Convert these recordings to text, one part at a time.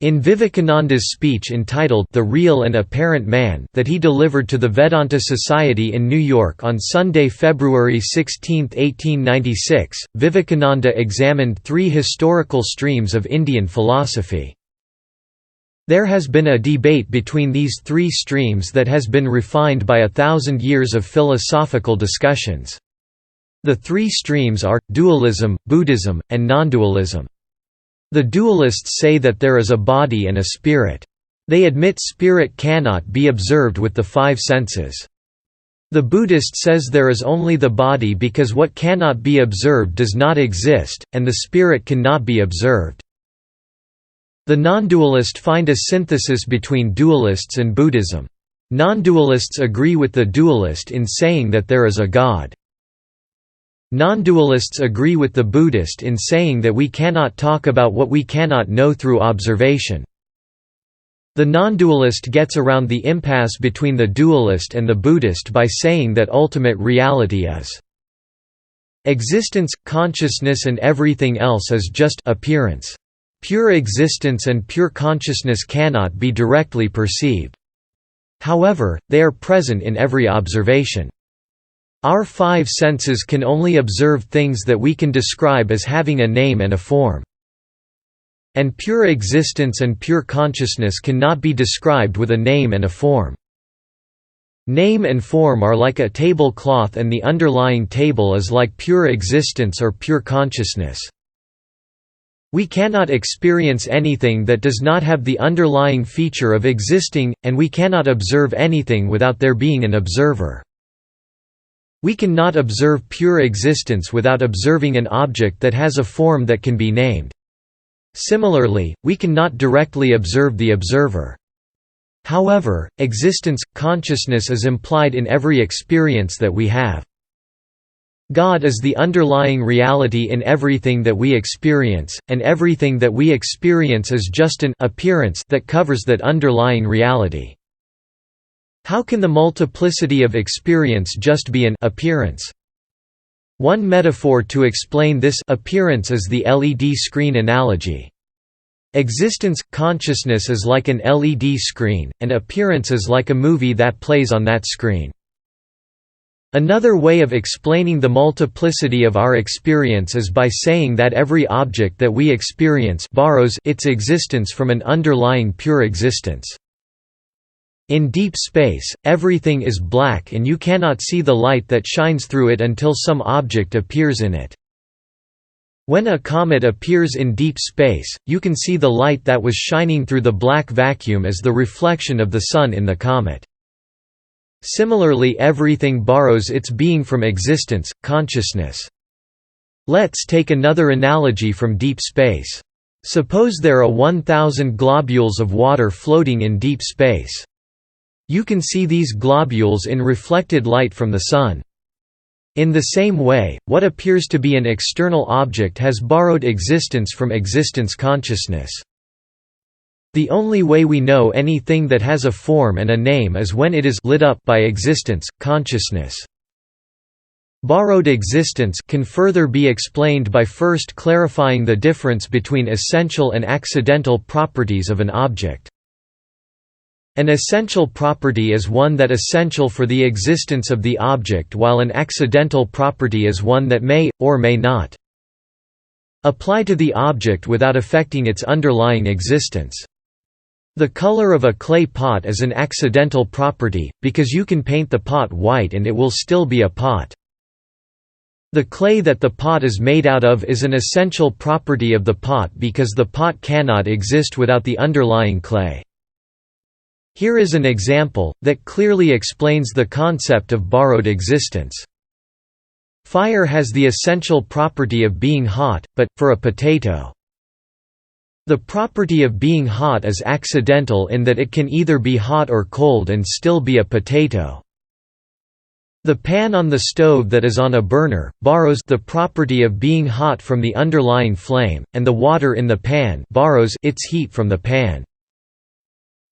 In Vivekananda's speech entitled The Real and Apparent Man that he delivered to the Vedanta Society in New York on Sunday, February 16, 1896, Vivekananda examined three historical streams of Indian philosophy. There has been a debate between these three streams that has been refined by 1,000 years of philosophical discussions. The three streams are, dualism, Buddhism, and non-dualism. The dualists say that there is a body and a spirit. They admit spirit cannot be observed with the five senses. The Buddhist says there is only the body because what cannot be observed does not exist, and the spirit cannot be observed. The non-dualist find a synthesis between dualists and Buddhism. Non-dualists agree with the dualist in saying that there is a God. Non-dualists agree with the Buddhist in saying that we cannot talk about what we cannot know through observation. The non-dualist gets around the impasse between the dualist and the Buddhist by saying that ultimate reality is existence, consciousness, and everything else is just appearance. Pure existence and pure consciousness cannot be directly perceived. However, they are present in every observation. Our five senses can only observe things that we can describe as having a name and a form. And pure existence and pure consciousness cannot be described with a name and a form. Name and form are like a tablecloth and the underlying table is like pure existence or pure consciousness. We cannot experience anything that does not have the underlying feature of existing, and we cannot observe anything without there being an observer. We cannot observe pure existence without observing an object that has a form that can be named. Similarly, we cannot directly observe the observer. However, existence, consciousness is implied in every experience that we have. God is the underlying reality in everything that we experience, and everything that we experience is just an appearance that covers that underlying reality. How can the multiplicity of experience just be an appearance? One metaphor to explain this appearance is the LED screen analogy. Existence, consciousness is like an LED screen, and appearance is like a movie that plays on that screen. Another way of explaining the multiplicity of our experience is by saying that every object that we experience borrows its existence from an underlying pure existence. In deep space, everything is black and you cannot see the light that shines through it until some object appears in it. When a comet appears in deep space, you can see the light that was shining through the black vacuum as the reflection of the sun in the comet. Similarly, everything borrows its being from existence, consciousness. Let's take another analogy from deep space. Suppose there are 1,000 globules of water floating in deep space. You can see these globules in reflected light from the sun. In the same way, what appears to be an external object has borrowed existence from existence consciousness. The only way we know anything that has a form and a name is when it is lit up by existence, consciousness. Borrowed existence can further be explained by first clarifying the difference between essential and accidental properties of an object. An essential property is one that is essential for the existence of the object, while an accidental property is one that may, or may not, apply to the object without affecting its underlying existence. The color of a clay pot is an accidental property, because you can paint the pot white and it will still be a pot. The clay that the pot is made out of is an essential property of the pot because the pot cannot exist without the underlying clay. Here is an example that clearly explains the concept of borrowed existence. Fire has the essential property of being hot, but, for a potato, the property of being hot is accidental in that it can either be hot or cold and still be a potato. The pan on the stove that is on a burner borrows the property of being hot from the underlying flame, and the water in the pan borrows its heat from the pan.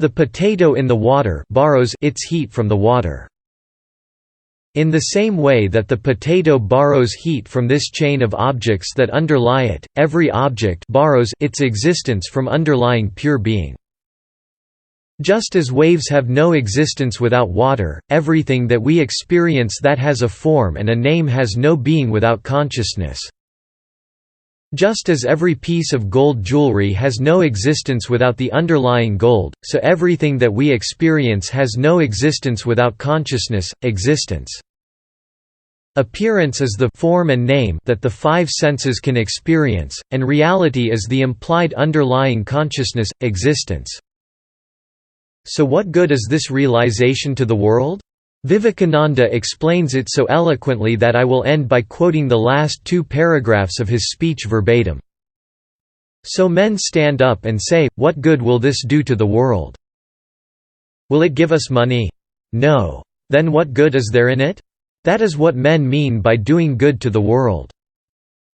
The potato in the water borrows its heat from the water. In the same way that the potato borrows heat from this chain of objects that underlie it, every object borrows its existence from underlying pure being. Just as waves have no existence without water, everything that we experience that has a form and a name has no being without consciousness. Just as every piece of gold jewelry has no existence without the underlying gold, so everything that we experience has no existence without consciousness, existence. Appearance is the form and name that the five senses can experience, and reality is the implied underlying consciousness, existence. So what good is this realization to the world? Vivekananda explains it so eloquently that I will end by quoting the last two paragraphs of his speech verbatim. So men stand up and say, what good will this do to the world? Will it give us money? No. Then what good is there in it? That is what men mean by doing good to the world.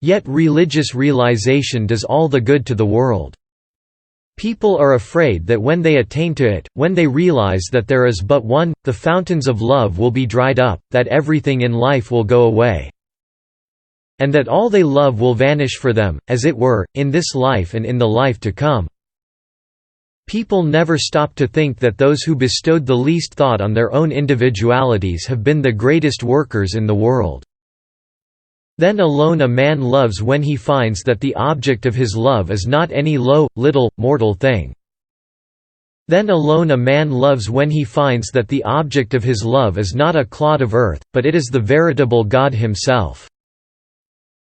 Yet religious realization does all the good to the world. People are afraid that when they attain to it, when they realize that there is but one, the fountains of love will be dried up, that everything in life will go away, and that all they love will vanish for them, as it were, in this life and in the life to come. People never stop to think that those who bestowed the least thought on their own individualities have been the greatest workers in the world. Then alone a man loves when he finds that the object of his love is not any low, little, mortal thing. Then alone a man loves when he finds that the object of his love is not a clod of earth, but it is the veritable God himself.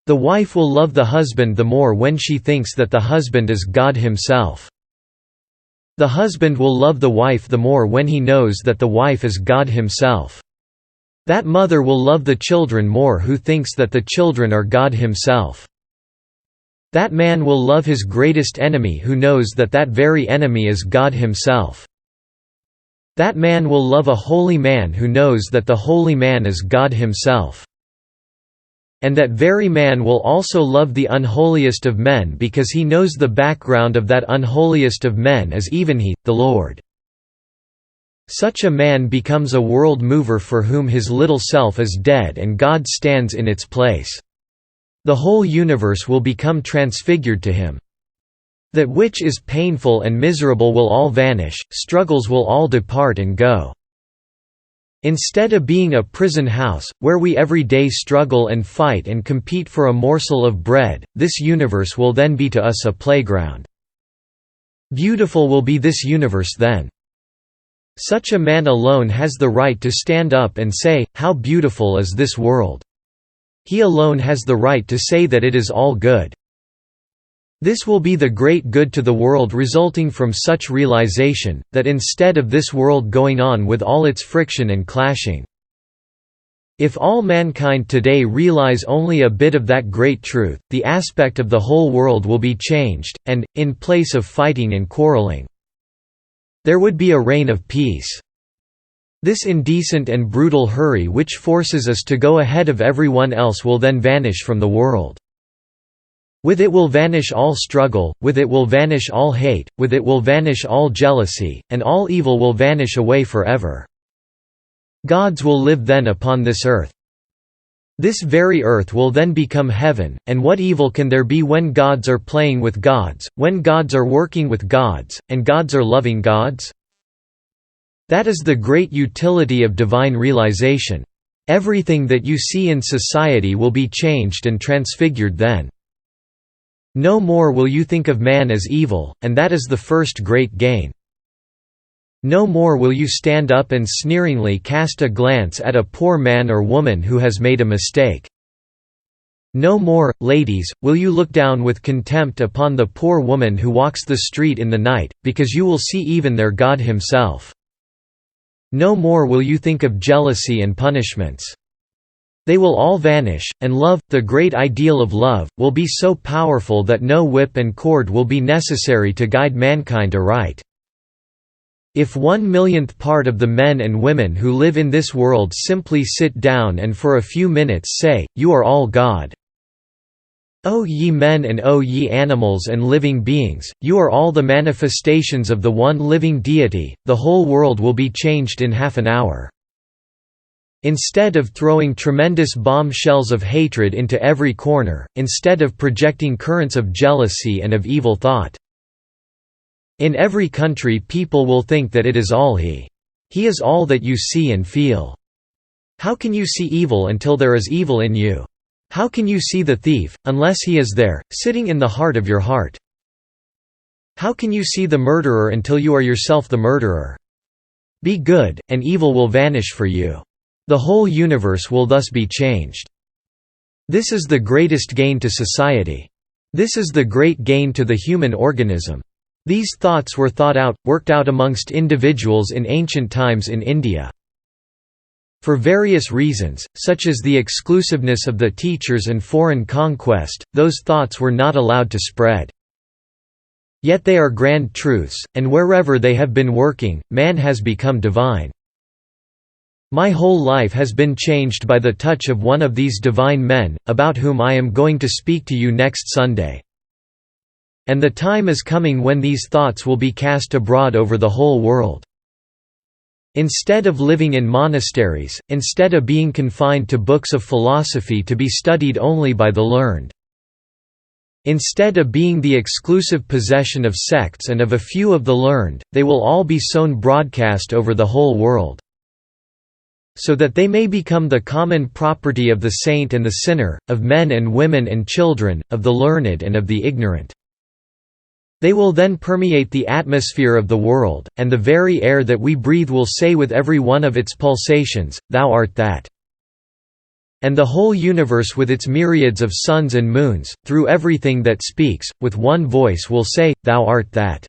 The wife will love the husband the more when she thinks that the husband is God himself. The husband will love the wife the more when he knows that the wife is God himself. That mother will love the children more who thinks that the children are God himself. That man will love his greatest enemy who knows that that very enemy is God himself. That man will love a holy man who knows that the holy man is God himself. And that very man will also love the unholiest of men because he knows the background of that unholiest of men is even he, the Lord. Such a man becomes a world mover for whom his little self is dead and God stands in its place. The whole universe will become transfigured to him. That which is painful and miserable will all vanish, struggles will all depart and go. Instead of being a prison house, where we every day struggle and fight and compete for a morsel of bread, this universe will then be to us a playground. Beautiful will be this universe then. Such a man alone has the right to stand up and say, how beautiful is this world. He alone has the right to say that it is all good. This will be the great good to the world resulting from such realization, that instead of this world going on with all its friction and clashing. If all mankind today realize only a bit of that great truth, the aspect of the whole world will be changed, and, in place of fighting and quarreling, there would be a reign of peace. This indecent and brutal hurry which forces us to go ahead of everyone else will then vanish from the world. With it will vanish all struggle, with it will vanish all hate, with it will vanish all jealousy, and all evil will vanish away forever. Gods will live then upon this earth. This very earth will then become heaven, and what evil can there be when gods are playing with gods, when gods are working with gods, and gods are loving gods? That is the great utility of divine realization. Everything that you see in society will be changed and transfigured then. No more will you think of man as evil, and that is the first great gain. No more will you stand up and sneeringly cast a glance at a poor man or woman who has made a mistake. No more, ladies, will you look down with contempt upon the poor woman who walks the street in the night, because you will see even their God himself. No more will you think of jealousy and punishments. They will all vanish, and love, the great ideal of love, will be so powerful that no whip and cord will be necessary to guide mankind aright. If 1/1,000,000th part of the men and women who live in this world simply sit down and for a few minutes say, "You are all God. O ye men and O ye animals and living beings, you are all the manifestations of the one living deity," the whole world will be changed in half an hour. Instead of throwing tremendous bombshells of hatred into every corner, instead of projecting currents of jealousy and of evil thought. In every country people will think that it is all he. He is all that you see and feel. How can you see evil until there is evil in you? How can you see the thief, unless he is there, sitting in the heart of your heart? How can you see the murderer until you are yourself the murderer? Be good, and evil will vanish for you. The whole universe will thus be changed. This is the greatest gain to society. This is the great gain to the human organism. These thoughts were worked out amongst individuals in ancient times in India. For various reasons, such as the exclusiveness of the teachers and foreign conquest, those thoughts were not allowed to spread. Yet they are grand truths, and wherever they have been working, man has become divine. My whole life has been changed by the touch of one of these divine men, about whom I am going to speak to you next Sunday. And the time is coming when these thoughts will be cast abroad over the whole world. Instead of living in monasteries, instead of being confined to books of philosophy to be studied only by the learned. Instead of being the exclusive possession of sects and of a few of the learned, they will all be sown broadcast over the whole world. So that they may become the common property of the saint and the sinner, of men and women and children, of the learned and of the ignorant. They will then permeate the atmosphere of the world, and the very air that we breathe will say with every one of its pulsations, "Thou art that." And the whole universe with its myriads of suns and moons, through everything that speaks, with one voice will say, "Thou art that."